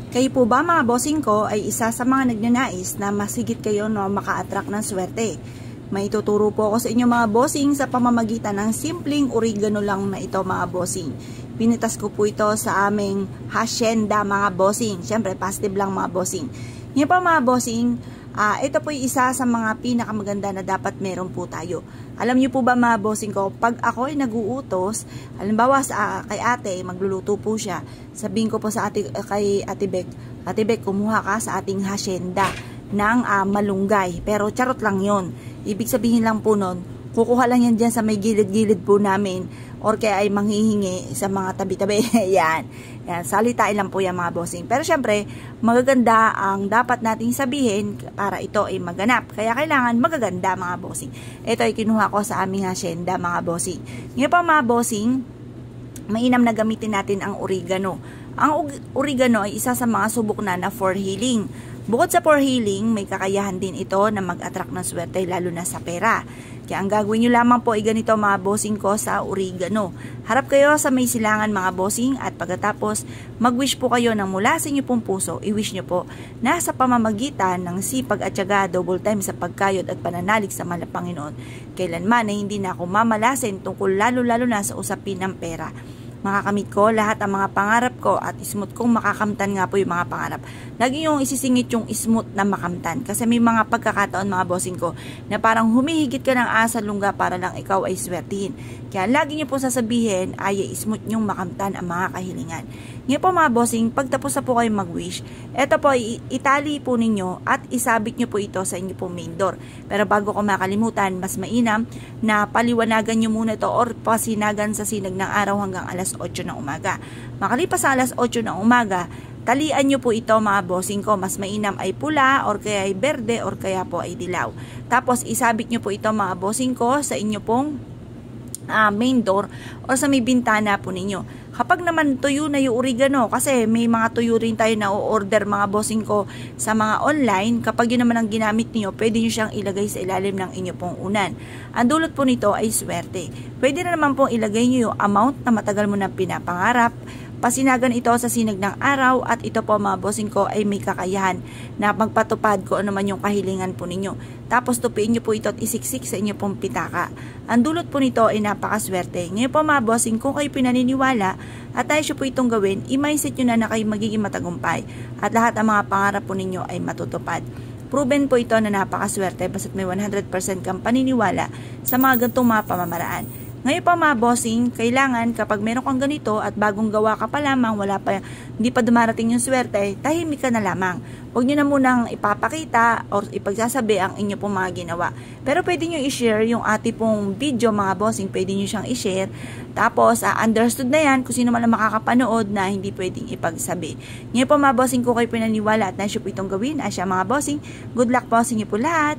Kayo po ba mga bossing ko ay isa sa mga nagnanais na masigit kayo no maka-attract ng swerte? May tuturo po ako sa inyo mga bossing sa pamamagitan ng simpleng oregano lang na ito mga bossing. Pinitas ko po ito sa aming hacienda mga bossing. Siyempre positive lang mga bossing. Ngayon po mga bossing, ito po yung isa sa mga pinakamaganda na dapat meron po tayo. Alam niyo po ba mga bossing ko, pag ako ay nag-uutos, halimbawa kay ate, magluluto po siya, sabihin ko po kay Ate Bek, kumuha ka sa ating hacienda ng malunggay. Pero charot lang yon. Ibig sabihin lang po nun, kukuha lang yan dyan sa may gilid-gilid po namin or kaya ay manghihingi sa mga tabi-tabi. Yan, salitain lang po yan mga bossing. Pero syempre, magaganda ang dapat nating sabihin para ito ay maganap. Kaya kailangan magaganda mga bossing. Ito ay kinuha ko sa aming hacienda mga bossing. Ngayon pa mga bossing, mainam na gamitin natin ang oregano. Ang oregano ay isa sa mga subok na for healing. Bukod sa for healing, may kakayahan din ito na mag-attract ng swerte lalo na sa pera. Kaya ang gagawin nyo lamang po ay ganito mga bossing ko sa oregano. Harap kayo sa may silangan mga bossing at pagkatapos mag-wish po kayo ng mula sa inyo pong puso. I-wish nyo po na sa pamamagitan ng sipag at syaga, double time sa pagkayod at pananalig sa mahal na Panginoon, kailanman ay hindi na ako mamalasin tungkol lalo-lalo na sa usapin ng pera. Makakamit ko lahat ang mga pangarap ko at smooth kong makakamtan nga po yung mga pangarap. Lagi yung isisingit yung smooth na makamtan. Kasi may mga pagkakataon mga bossing ko na parang humihigit ka ng asa lungga para lang ikaw ay swertihin. Kaya lagi nyo po sasabihin ay smooth nyong makamtan ang mga kahilingan. Ngayon po mga bossing, pagtapos na po kayo mag-wish, eto po itali po ninyo at isabit nyo po ito sa inyo pong main door. Pero bago ko makalimutan, mas mainam na paliwanagan nyo muna ito or pasinagan sa sinag ng araw hanggang alas 8 ng umaga. Makalipas sa alas 8 ng umaga, talian nyo po ito mga bossing ko. Mas mainam ay pula or kaya ay berde or kaya po ay dilaw. Tapos isabit nyo po ito mga bossing ko sa inyo pong main door or sa may bintana po ninyo. Kapag naman tuyo na yung oregano, kasi may mga tuyo rin tayo na o-order mga bossing ko sa mga online, kapag yun naman ang ginamit niyo, pwede nyo siyang ilagay sa ilalim ng inyo pong unan. Ang dulot po nito ay swerte. Pwede na naman pong ilagay nyo yung amount na matagal mo na pinapangarap. Pasinagan ito sa sinag ng araw at ito po mga bossing ko ay may kakayahan na magpatupad ko ano man yung kahilingan po ninyo. Tapos tupiin nyo po ito at isiksik sa inyo pong pitaka. Ang dulot po nito ay napakaswerte. Ngayon po mga bossing, kung kayo pinaniniwala at tayo po itong gawin, i-mindset nyo na kayo magiging matagumpay at lahat ang mga pangarap po ninyo ay matutupad. Proven po ito na napakaswerte basta't may 100% kang paniniwala sa mga ganitong mga pamamaraan. Ngayon pa mga bossing, kailangan kapag meron kang ganito at bagong gawa ka pa lamang, hindi pa dumarating yung swerte, tahimik ka na lamang. Huwag nyo na munang ipapakita or ipagsasabi ang inyo pong mga ginawa. Pero pwede nyo i-share yung ati pong video mga bossing, pwede nyo siyang i-share. Tapos, understood na yan kung sino man ang makakapanood na hindi pwedeng ipagsabi. Ngayon po mga bossing, kung kayo pinaniwala at nasyo po itong gawin, asya mga bossing, good luck po sa inyo po lahat.